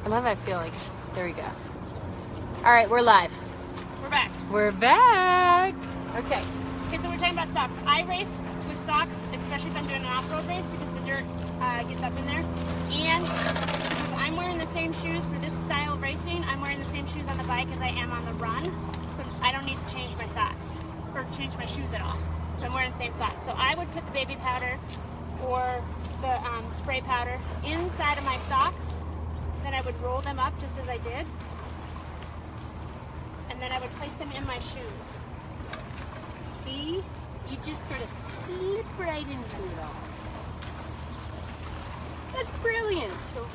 I love how I feel like, there we go. All right, we're live. We're back. We're back. Okay. Okay, so we're talking about socks. I race with socks, especially if I'm doing an off-road race, because the dirt gets up in there. And because I'm wearing the same shoes for this style of racing, I'm wearing the same shoes on the bike as I am on the run. So I don't need to change my socks or change my shoes at all. So I'm wearing the same socks. So I would put the baby powder or the spray powder inside of my socks. Then I would roll them up just as I did. And then I would place them in my shoes. See? You just sort of slip right into it all. That's brilliant. So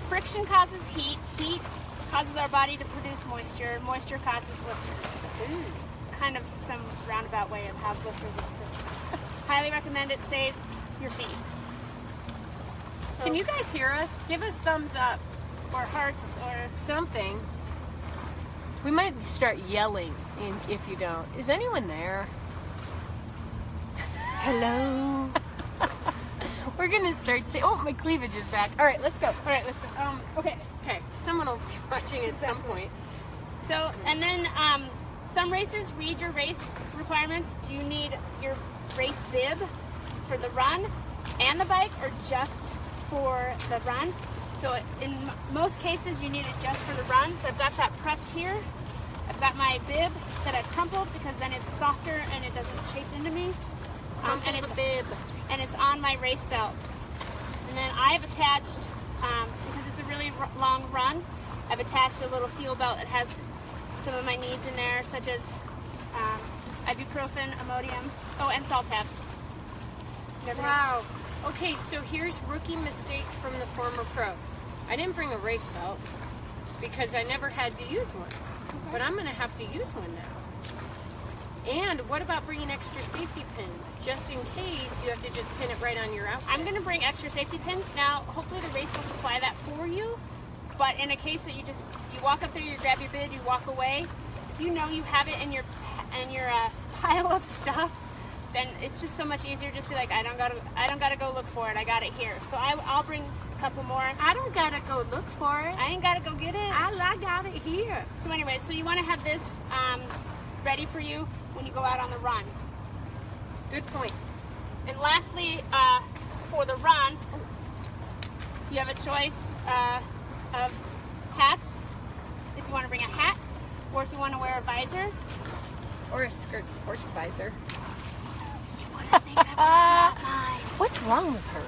friction causes heat. Heat causes our body to produce moisture. Moisture causes blisters. Ooh. Kind of some roundabout way of how blisters occur. Highly recommend it. Saves your feet. So, can you guys hear us? Give us thumbs up. Or hearts or something. We might start yelling if you don't. Is anyone there? Hello? We're gonna start saying, oh, my cleavage is back. All right, let's go. All right, let's go. Okay. Someone will be watching at some point. So, and then some races read your race requirements. Do you need your race bib for the run and the bike, or just for the run? So in most cases, you need it just for the run. So I've got that prepped here. I've got my bib that I've crumpled because then it's softer and it doesn't chafe into me. And it's bib. And it's on my race belt. And then I've attached, because it's a really long run, I've attached a little fuel belt that has some of my needs in there, such as ibuprofen, Imodium, and salt tabs. Wow. Okay, so here's rookie mistake from the former pro. I didn't bring a race belt because I never had to use one, but I'm going to have to use one now. And what about bringing extra safety pins, just in case you have to just pin it right on your outfit? I'm going to bring extra safety pins. Now, hopefully the race will supply that for you, but in a case that you walk up there, you grab your bib, you walk away, if you know you have it in your pile of stuff, then it's just so much easier. Just be like, I don't gotta go look for it. I got it here. So I'll bring a couple more. I don't gotta go look for it. I ain't gotta go get it. I got it here. So anyway, so you want to have this ready for you when you go out on the run. Good point. And lastly, for the run, you have a choice of hats. If you want to bring a hat, or if you want to wear a visor, or a skirt sports visor. What's wrong with her?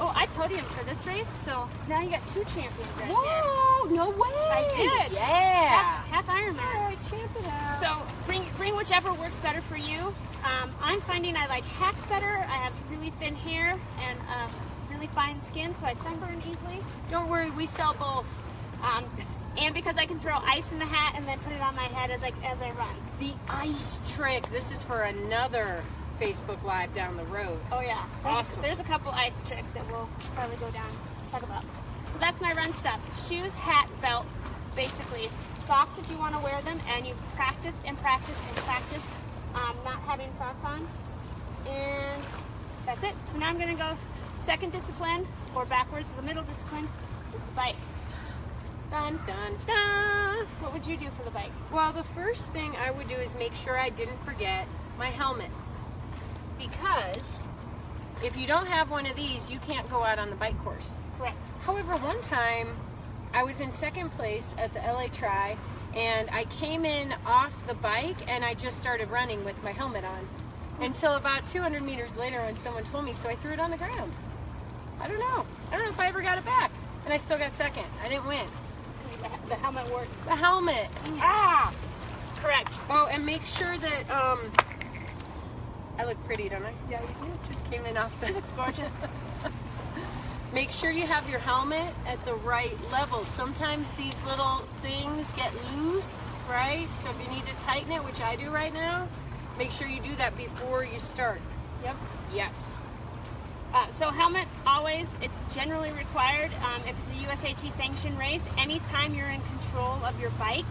Oh, I podiumed for this race, so now you got two champions right Whoa, there. No way! I did. Yeah. Half Ironman. All right, champ it out. So bring whichever works better for you. I'm finding I like hats better. I have really thin hair and really fine skin, so I sunburn easily. Don't worry, we sell both. And because I can throw ice in the hat and then put it on my head as I run. The ice trick. This is for another Facebook Live down the road. Oh yeah. Awesome. There's a couple ice tricks that we'll probably go down and talk about. So that's my run stuff. Shoes, hat, belt, basically. Socks if you want to wear them, and you've practiced and practiced and practiced not having socks on. And that's it. So now I'm going to go second discipline, or backwards. The middle discipline is the bike. Dun, dun, dun. What would you do for the bike? Well, the first thing I would do is make sure I didn't forget my helmet. Because if you don't have one of these, you can't go out on the bike course. Correct. However, one time I was in second place at the LA Tri, and I came in off the bike and I just started running with my helmet on. Until about 200 meters later when someone told me, so I threw it on the ground. I don't know if I ever got it back. And I still got second. I didn't win. The helmet worked. The helmet. Ah! Correct. Oh, and make sure that, I look pretty, don't I? Yeah, you do. Just came in off the... She looks gorgeous. Make sure you have your helmet at the right level. Sometimes these little things get loose, right? So if you need to tighten it, which I do right now, make sure you do that before you start. Yep. Yes. So helmet, always, it's generally required. If it's a USAT sanctioned race, anytime you're in control of your bike,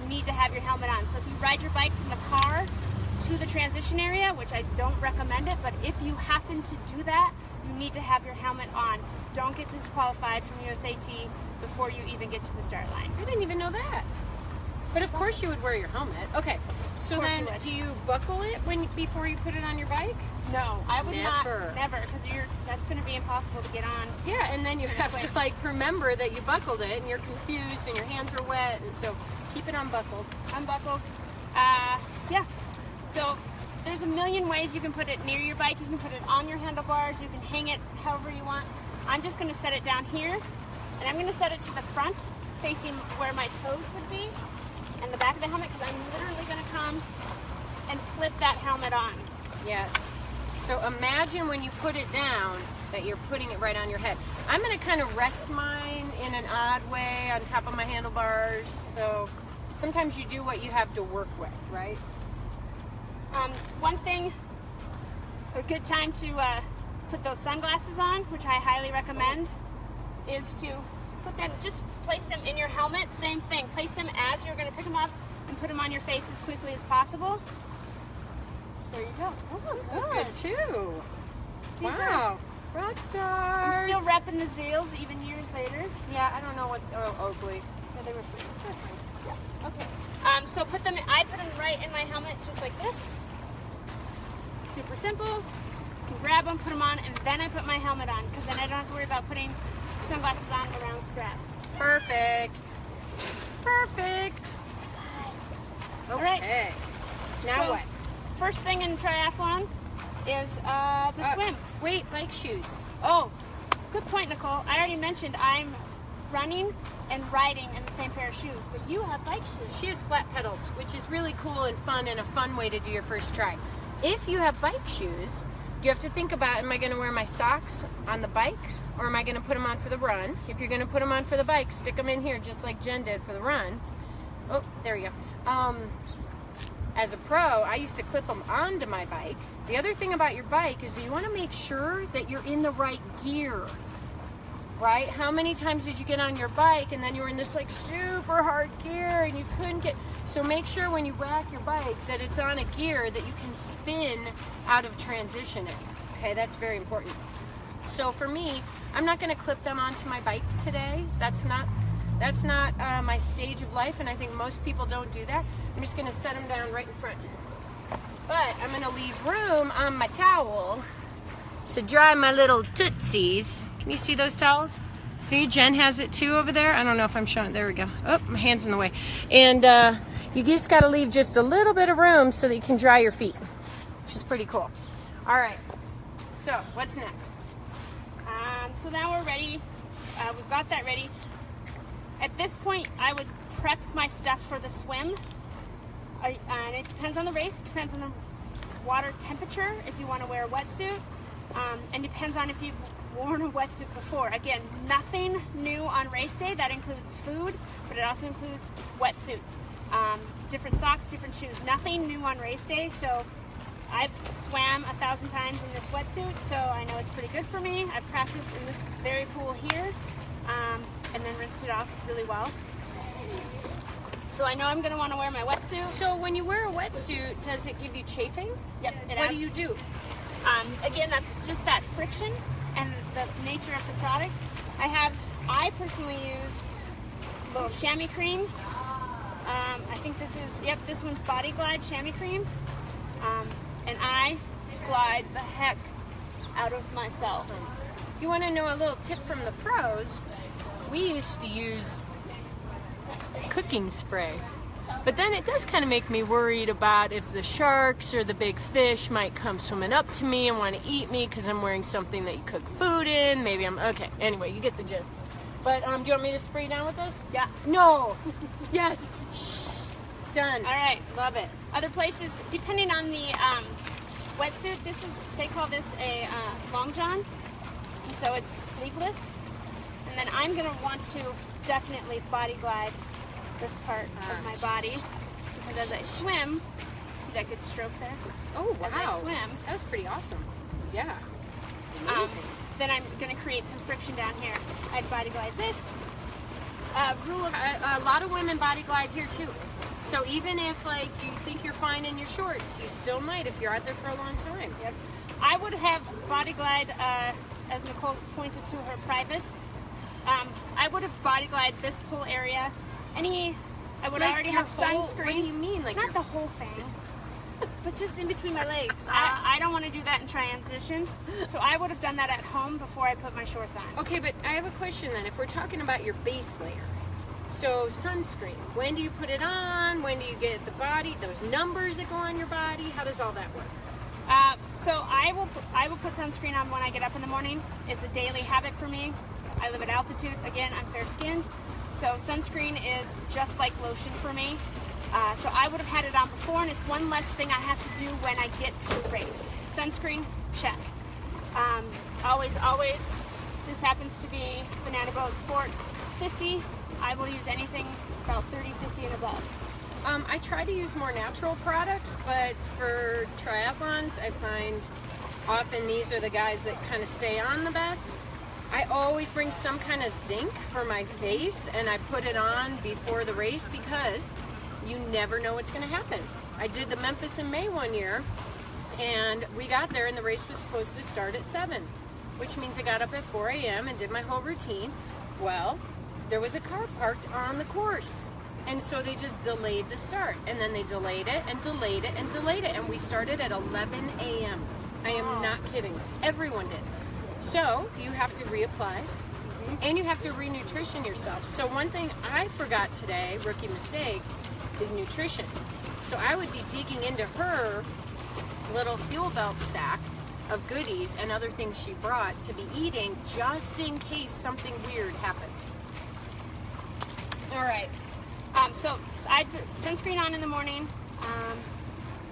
you need to have your helmet on. So if you ride your bike from the car to the transition area, which I don't recommend it, but if you happen to do that, you need to have your helmet on. don't get disqualified from USAT before you even get to the start line. I didn't even know that. But of course you would wear your helmet. Okay, so then do you buckle it before you put it on your bike? No, I would Never. not. Never, because that's going to be impossible to get on. Yeah, and then you have to like remember that you buckled it, and you're confused, and your hands are wet, and so keep it unbuckled. Unbuckled. Yeah. So there's a million ways you can put it near your bike. You can put it on your handlebars. You can hang it however you want. I'm just going to set it down here, and I'm going to set it to the front, facing where my toes would be, and the back of the helmet, because I'm literally going to come and flip that helmet on. Yes. So imagine when you put it down that you're putting it right on your head. I'm going to kind of rest mine in an odd way on top of my handlebars. So sometimes you do what you have to work with, right? One thing, a good time to put those sunglasses on, which I highly recommend, is to put them, just place them in your helmet. Same thing, place them as you're going to pick them up and put them on your face as quickly as possible. There you go. Those look good too. These Wow. Rockstar. I'm still repping the Zeals even years later. Yeah, I don't know what. Oh, Oakley. Yeah, they were free. Yeah. Okay. So put them. I put them right in my helmet, just like this. Super simple. You can grab them, put them on, and then I put my helmet on, because then I don't have to worry about putting sunglasses on around straps. Perfect. Perfect. Okay. All right. Now So, what? First thing in triathlon is the swim. Wait, bike shoes. Oh, good point, Nicole. I already mentioned I'm running and riding in the same pair of shoes, but you have bike shoes. She has flat pedals, which is really cool and fun, and a fun way to do your first try. If you have bike shoes, you have to think about, am I going to wear my socks on the bike, or am I going to put them on for the run? If you're going to put them on for the bike, stick them in here just like Jen did for the run. Oh, there you go. As a pro, I used to clip them onto my bike. The other thing about your bike is that you want to make sure that you're in the right gear, right? How many times did you get on your bike and then you were in this like super hard gear and you couldn't get, so make sure when you rack your bike that it's on a gear that you can spin out of transition in. Okay, that's very important. So for me, I'm not going to clip them onto my bike today. That's not my stage of life, and I think most people don't do that. I'm just going to set them down right in front. But I'm going to leave room on my towel to dry my little tootsies. Can you see those towels? See, Jen has it too over there. I don't know if I'm showing. There we go. Oh, my hand's in the way. And you just got to leave just a little bit of room so that you can dry your feet, which is pretty cool. All right. So what's next? So now we're ready. We've got that ready. At this point, I would prep my stuff for the swim. And it depends on the race, it depends on the water temperature, if you want to wear a wetsuit, and depends on if you've worn a wetsuit before. Again, nothing new on race day. That includes food, but it also includes wetsuits. Different socks, different shoes. Nothing new on race day, so I've swam 1,000 times in this wetsuit, so I know it's pretty good for me. I've practiced in this very pool here, and then rinsed it off really well. So I know I'm going to want to wear my wetsuit. So when you wear a wetsuit, does it give you chafing? Yep. What do you do? Again, that's just that friction and the nature of the product. I personally use a little chamois cream. I think this one's Body Glide chamois cream. And I glide the heck out of myself. You want to know a little tip from the pros? We used to use cooking spray, but then it does kind of make me worried about if the sharks or the big fish might come swimming up to me and want to eat me because I'm wearing something that you cook food in. Maybe okay, anyway, you get the gist. But do you want me to spray down with this? Yeah. No. Yes. Shh. Done. All right. Love it. Other places, depending on the wetsuit, they call this a long john, and so it's sleeveless. And then I'm gonna want to definitely body glide this part of my body, because as I swim, see that good stroke there? Oh, wow. As I swim. That was pretty awesome. Yeah. Amazing. Then I'm going to create some friction down here. I'd body glide this. A lot of women body glide here too. So even if like you think you're fine in your shorts, you still might if you're out there for a long time. Yep. I would have body glide as Nicole pointed to her privates. I would have body glide this whole area. I would already have sunscreen. What do you mean? Like not the whole thing, but just in between my legs. I don't want to do that in transition, so I would have done that at home before I put my shorts on. Okay, but I have a question then. If we're talking about your base layer, so sunscreen, when do you put it on? When do you get the body, those numbers that go on your body? How does all that work? So I will put sunscreen on when I get up in the morning. It's a daily habit for me. I live at altitude. Again, I'm fair-skinned. So sunscreen is just like lotion for me. So I would have had it on before, and it's one less thing I have to do when I get to a race. Sunscreen, check. Always, this happens to be Banana Boat Sport 50. I will use anything about 30, 50 and above. I try to use more natural products, but for triathlons, I find often these are the guys that kind of stay on the best. I always bring some kind of zinc for my face, and I put it on before the race because you never know what's going to happen. I did the Memphis in May one year, and we got there, and the race was supposed to start at 7, which means I got up at 4 a.m. and did my whole routine. Well, there was a car parked on the course. And so they just delayed the start, and then they delayed it and delayed it and delayed it, and we started at 11 a.m. I am not kidding. Everyone did. So you have to reapply, and you have to re-nutrition yourself. So one thing I forgot today, rookie mistake, is nutrition. So I would be digging into her little fuel belt sack of goodies and other things she brought to be eating just in case something weird happens. All right. So I put sunscreen on in the morning.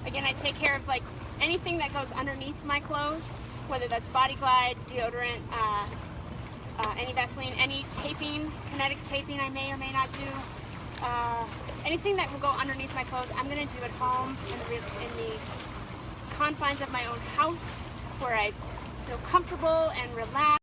Again, I take care of like anything that goes underneath my clothes, whether that's body glide, deodorant, any Vaseline, any taping, kinetic taping I may or may not do. Anything that will go underneath my clothes, I'm going to do at home in the confines of my own house where I feel comfortable and relaxed.